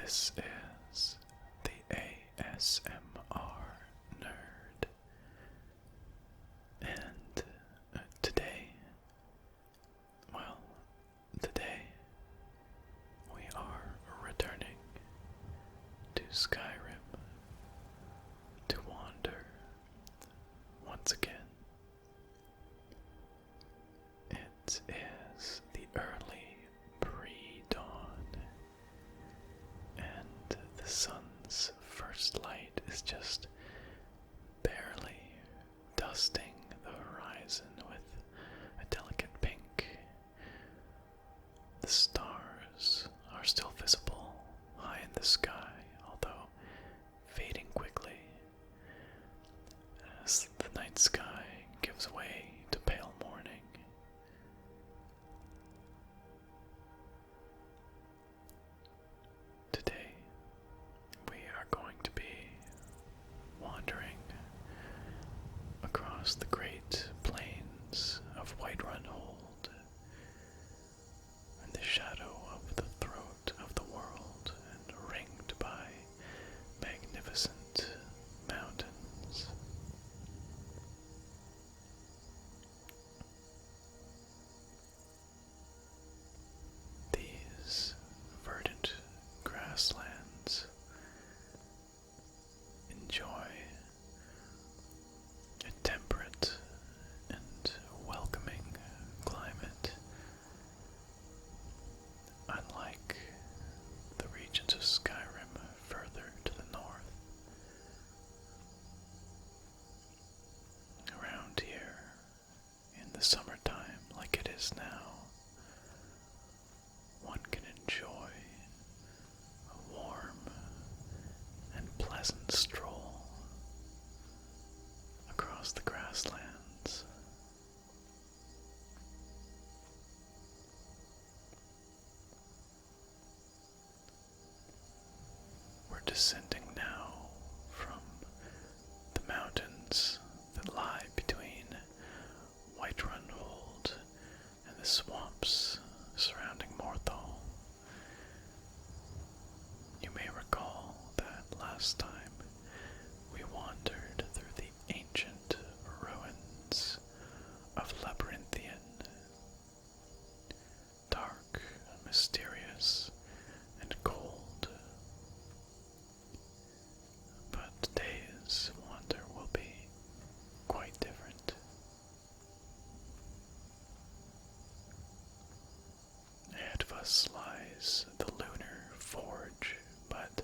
This is the ASMR Nerd, and today we are returning to Skyrim to wander once again. It is the early pre-dawn, and the sun's first light is just barely dusting the horizon with a delicate pink. The stars are still visible high in the sky, although fading quickly as the night sky gives way to pale morning. Today, we are going to be wandering across the great plains of Whiterun in the shadow of the throat of the world and ringed by magnificent mountains. These verdant grasslands enjoy a temperate and welcoming climate, unlike the regions of Skyrim further to the north. Around here, in the summertime like it is now, one can enjoy a warm and pleasant stroll across the grasslands. We're descending now from the mountains that lie between Whiterun and the swamps surrounding Morthal. You may recall that last time we wandered through the ancient ruins of Labyrinthian, dark, mysterious, and cold. But today's wander will be quite different. Ahead of us lies the Lunar Forge, but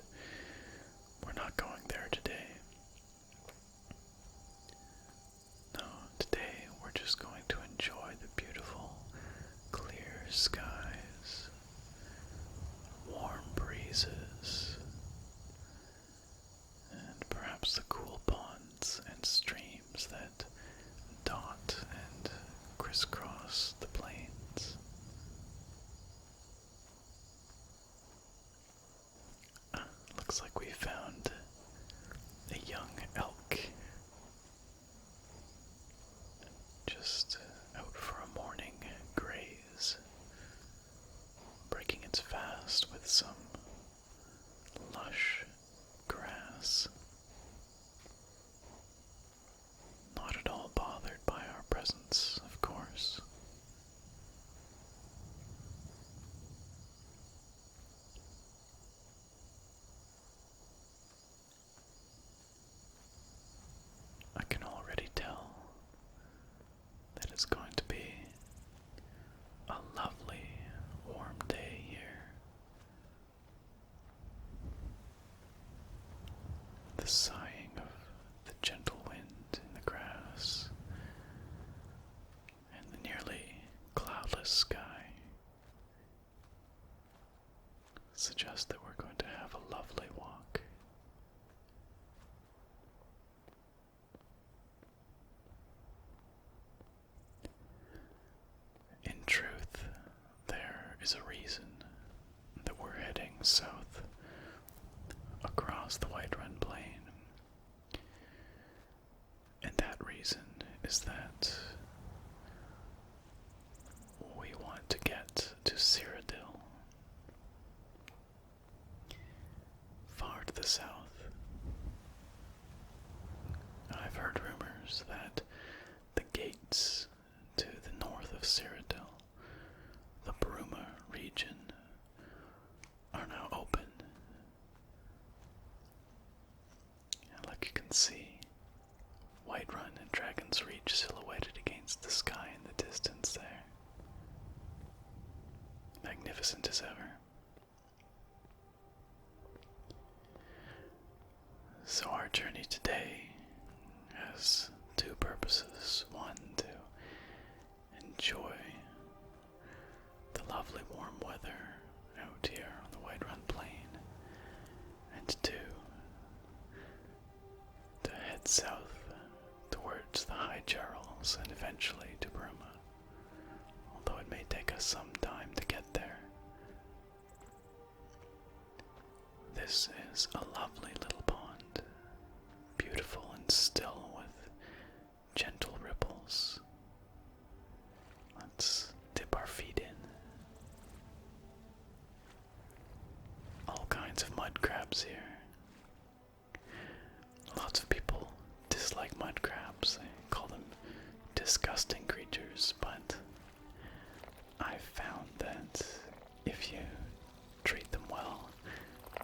we're not going there today. No, today we're just going to enjoy the beautiful, clear skies, warm breezes, and perhaps the cool ponds and streams that dot and crisscross the plains. Looks like we found a young elk just out for a morning graze, breaking its fast with some lush grass. Not at all bothered by our presence, of course. I can already tell that it's going to be a lovely, warm day here. The sighing of the gentle wind in the grass and the nearly cloudless sky suggest that we're going to have a lovely walk. In truth, there is a reason that we're heading south across the Whiterun plain. And that reason is that we want to get to Cyrodiil. Cyrodiil, the Bruma region, are now open. And like you can see, Whiterun and Dragon's Reach silhouetted against the sky in the distance there. Magnificent as ever. So our journey today has two purposes. One, to enjoy the lovely warm weather out here on the Whiterun Plain, and two, to head south towards the High Jarls and eventually to Bruma, although it may take us some time to get there. This is a lovely little pond, beautiful and still with gentle ripples. Let's dip our feet in. All kinds of mud crabs here. Lots of people dislike mud crabs. They call them disgusting creatures, but I've found that if you treat them well,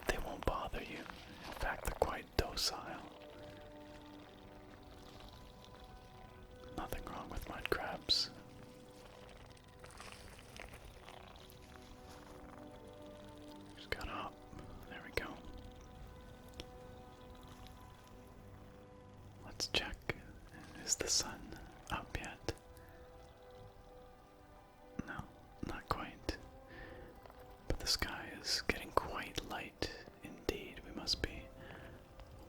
they won't bother you. In fact, they're quite docile. Nothing wrong with mud crabs. Just gotta hop. There we go. Let's check. Is the sun up yet? No, not quite. But the sky is getting quite light indeed. We must be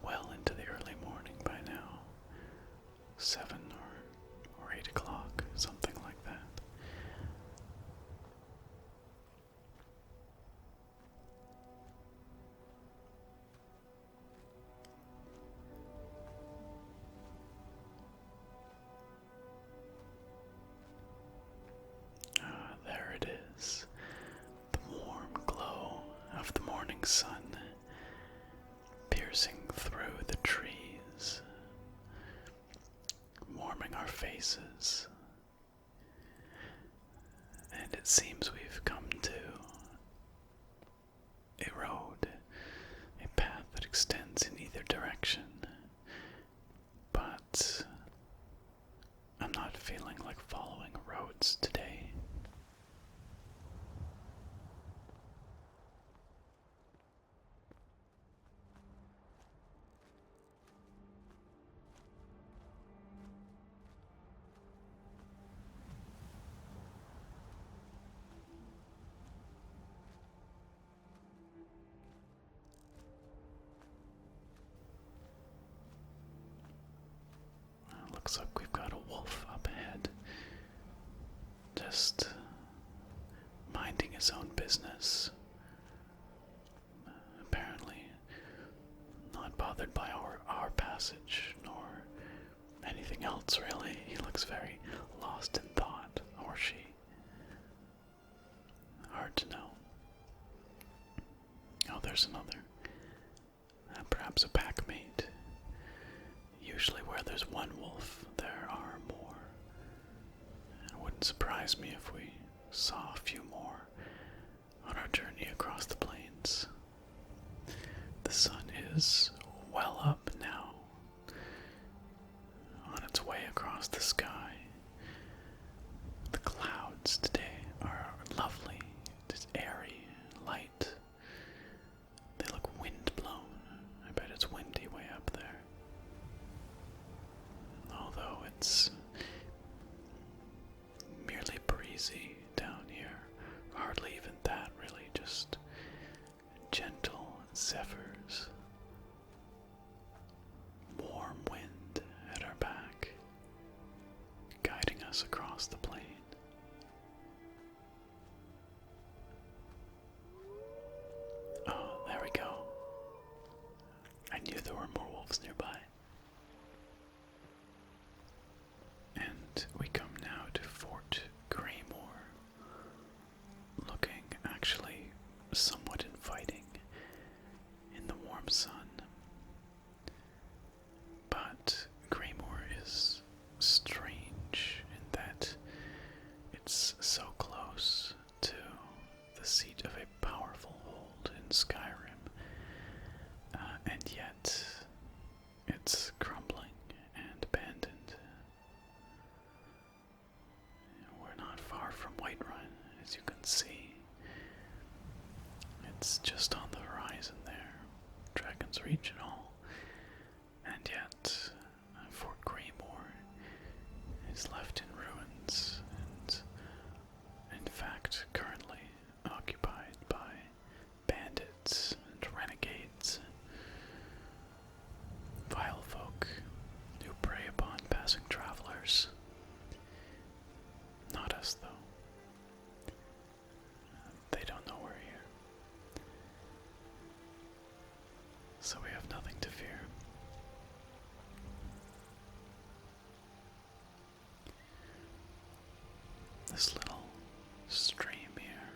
well into the early morning by now. 7 or 8 o'clock, something like that. There it is. The warm glow of the morning sun piercing through the trees, warming our faces. And it seems we've come to a road, a path that extends in either direction. But I'm not feeling like following roads today. Looks like we've got a wolf up ahead, just minding his own business. Apparently not bothered by our passage, nor anything else really. He looks very lost in thought, or she. Hard to know. Oh, there's another. Perhaps a pack mate. Usually where there's one wolf, there are more. It wouldn't surprise me if we saw a few more on our journey across the plains. The sun is well up now, on its way across the sky. The clouds today are lovely, just airy, light. They look wind-blown. I bet it's windy way up there. Although it's merely breezy down here. Hardly even that, really, just gentle zephyrs. Warm wind at our back. see. It's just on the horizon there, Dragon's Reach and all. And yet, Fort Greymore is left in ruins and, in fact, currently occupied by bandits and renegades, vile folk who prey upon passing travelers. Not us, though. They don't know we're here. So we have nothing to fear. This little stream here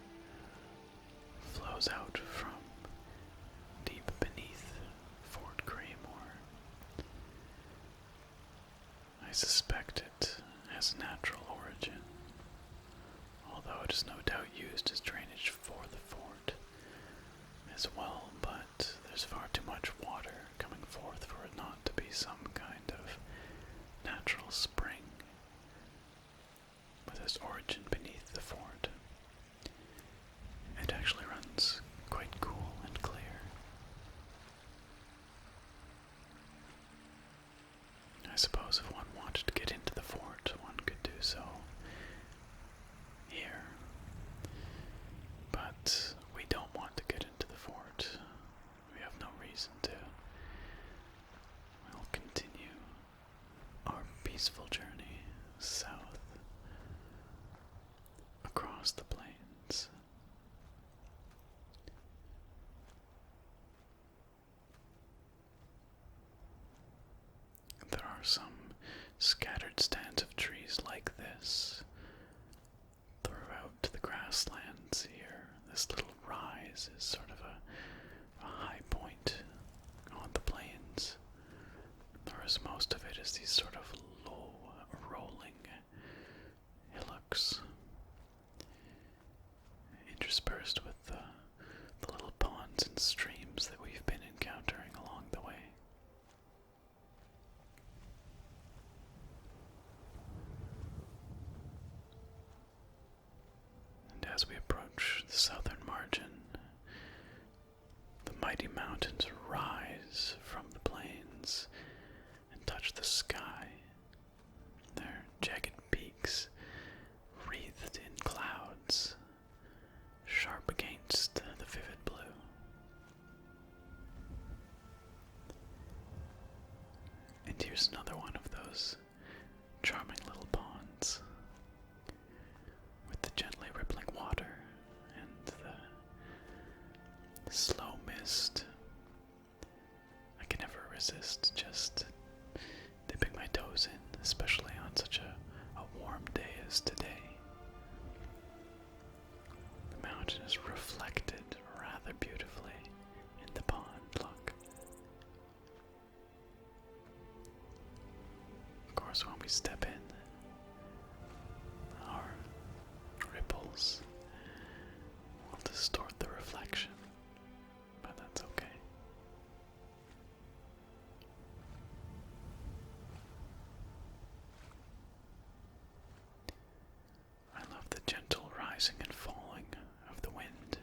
flows out from deep beneath Fort Greymore. I suspect it has natural origin, although it is no doubt used as drainage for the fort as well, but there's far too much water coming forth for it not to be some kind of natural spring with its origin beneath the fort. It actually runs quite cool and clear. I suppose if one wanted to get into the fort, one could do so here. But we don't want to get into the fort. We have no reason to. We'll continue our peaceful journey south across the plains. There are some scattered stands of trees like this throughout the grasslands here. This little rise is sort of a high point on the plains, whereas most of it is these sort of low, rolling hillocks, interspersed with the little ponds and streams that we've been encountering along the way. And as we approach the southern margin, the mighty mountains rise from the plains and touch the sky, their jagged peaks wreathed in clouds, sharp against the vivid blue. And here's another one of those charming little ponds with the gently rippling water and the slow mist. I can never resist just dipping my toes in, especially on such a warm day as today. The mountain is reflected rather beautifully in the pond, look. Of course, when we step in, our ripples will distort the reflection, but that's okay. I love the gentle rising and falling of the wind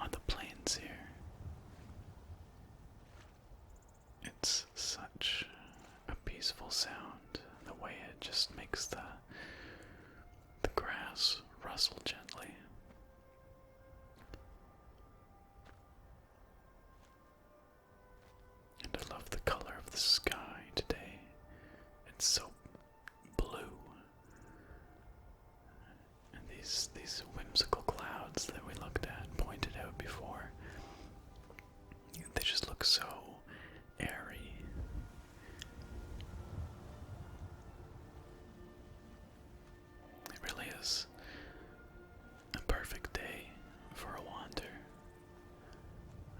on the plains here. It's such a peaceful sound, the way it just makes the grass rustle gently. And I love the color of the sky today. It's so blue. And these whimsical clouds that we looked at, pointed out before, they just look so airy. It really is a perfect day for a wander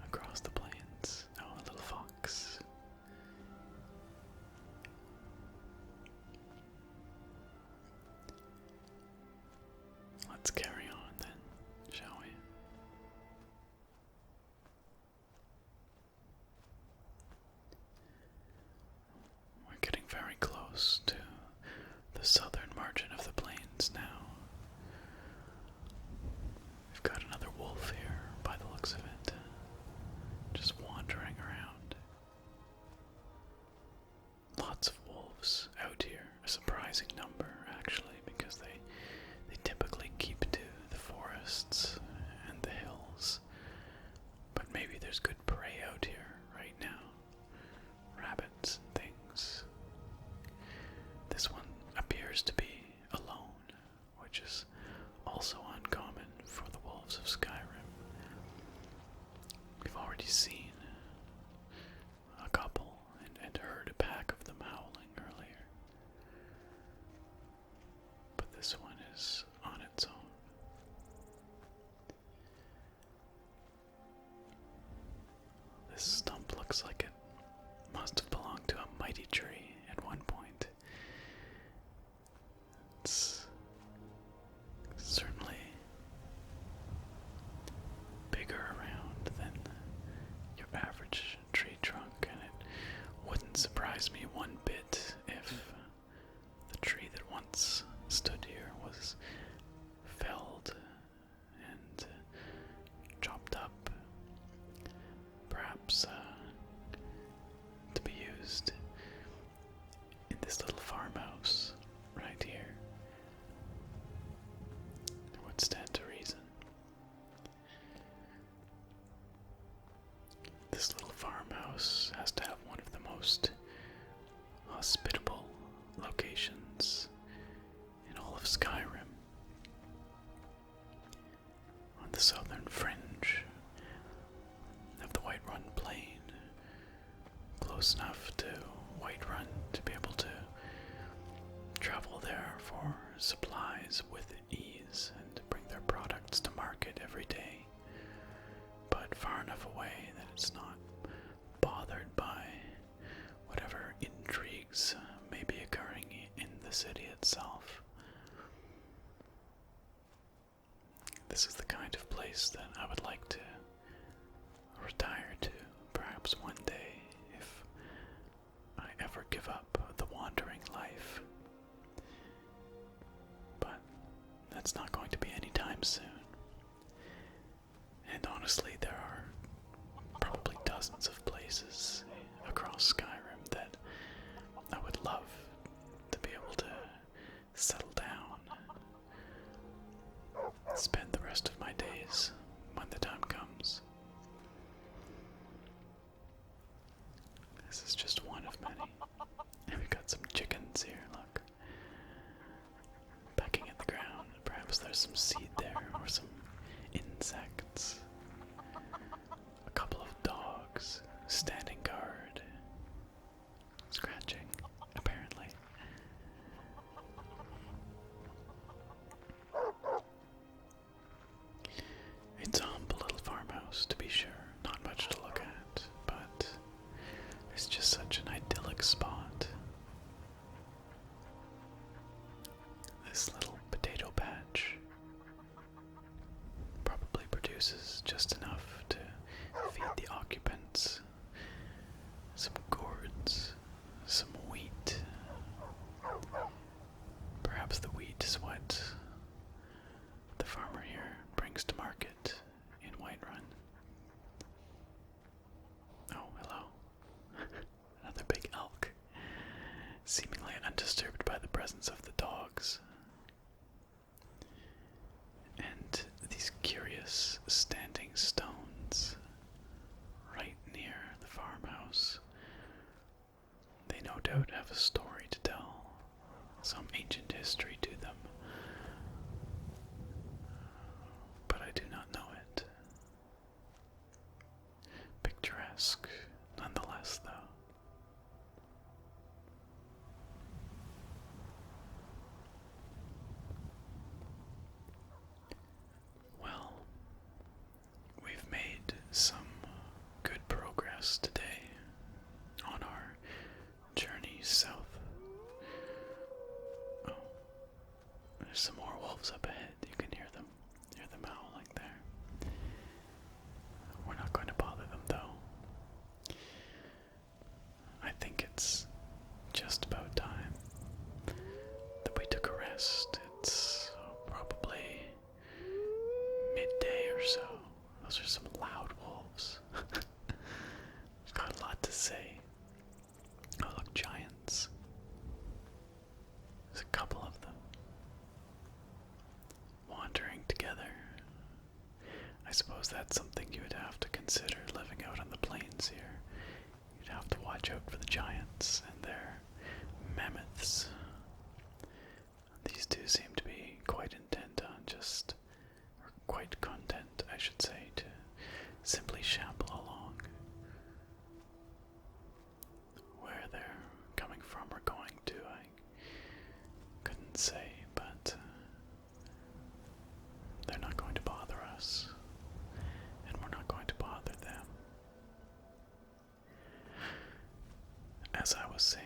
across the plains. Oh, a little fox. Let's carry on then, shall we? We're getting very close to the southern margin of the plains now. forests and the hills, but maybe there's good prey out here right now. Rabbits and things. This one appears to be alone, which is also uncommon for the wolves of Skyrim. We've already seen a couple and heard a pack of them howling earlier. But this one is on its own. This stump looks like it must have belonged to a mighty tree at one point. It's certainly bigger around than your average tree trunk, and it wouldn't surprise me one bit if the tree that once stood here was felled and chopped up, perhaps to be used in this little farmhouse right here. It would stand to reason. This little farmhouse has to have one of the most hospitable locations in all of Skyrim. On the southern fringe of the Whiterun plain, close enough to Whiterun to be able to travel there for supplies with ease and bring their products to market every day, but far enough away that it's not bothered by whatever intrigues may be occurring in the city itself. This is the kind of place that I would like to retire to, perhaps one day, if I ever give up the wandering life. But that's not going to be anytime soon. And honestly, there are probably dozens of places across Skyrim that I would love to be able to settle down, spend the rest of my days when the time comes. This is just one of many. And we've got some chickens here, look. Pecking at the ground. Perhaps there's some seed there, or some insects. A couple of dogs standing guard. Scratching, apparently. It's a humble little farmhouse, to be sure. Not much to look at, but it's just such an idyllic spot. This little potato patch probably produces just enough to feed the occupants. Some gourds, some wheat. Perhaps the wheat is what the farmer here brings to market in Whiterun. Oh, hello. Another big elk, seemingly undisturbed by the presence of the dogs. And these curious standing stones right near the farmhouse. They no doubt have a story to tell, some ancient history to them. But I do not know it. Picturesque, nonetheless, though. Well, we've made some good progress today on our journey south. Oh, there's some more wolves up ahead. You can hear them howling there. We're not going to bother them, though. I think it's just about time that we took a rest. It's probably midday or so. Those are some loud wolves. We've got a lot to say. Oh, look, giants. There's a couple of them wandering together I suppose that's something you would have to consider living out on the plains here. You'd have to watch out for the giants and their mammoths. These two seem to be quite intent on or quite content, I should say, to simply shamble along. Where they're coming from or going to, I couldn't say, but they're not going to bother us, and we're not going to bother them. As I was saying,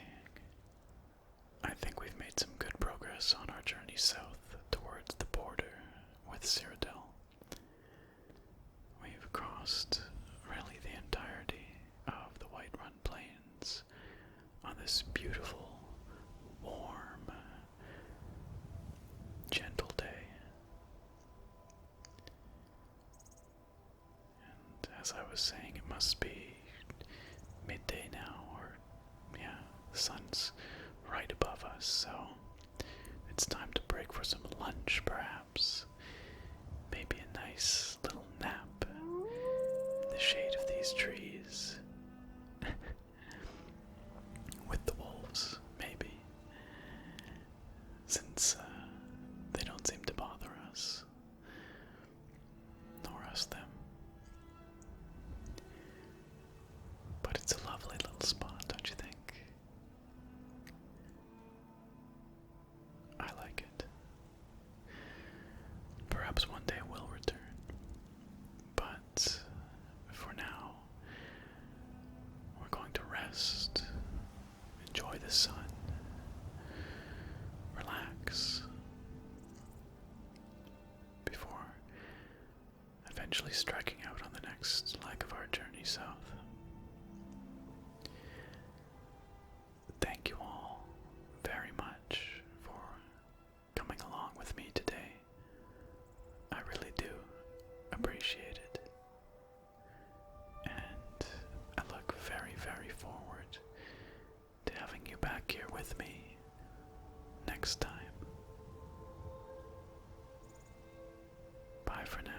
I think we've made some good progress on our journey south towards the border with Cyrodiil. We've crossed really the entirety of the Whiterun Plains on this beautiful, warm, gentle day. And as I was saying, it must be midday now, or yeah, the sun's right above us, so it's time to break for some lunch, perhaps. Maybe a nice little nap in the shade of these trees. With the wolves, maybe. Since they don't seem to bother us. Nor us them. But it's a lovely little spot, don't you think? I like it. Perhaps one day we'll return. But for now, we're going to rest, enjoy the sun, relax, before eventually striking out on the next leg of our journey south. Thank you all very much for coming along with me today. I really do appreciate it. And I look very, very forward to having you back here with me next time. Bye for now.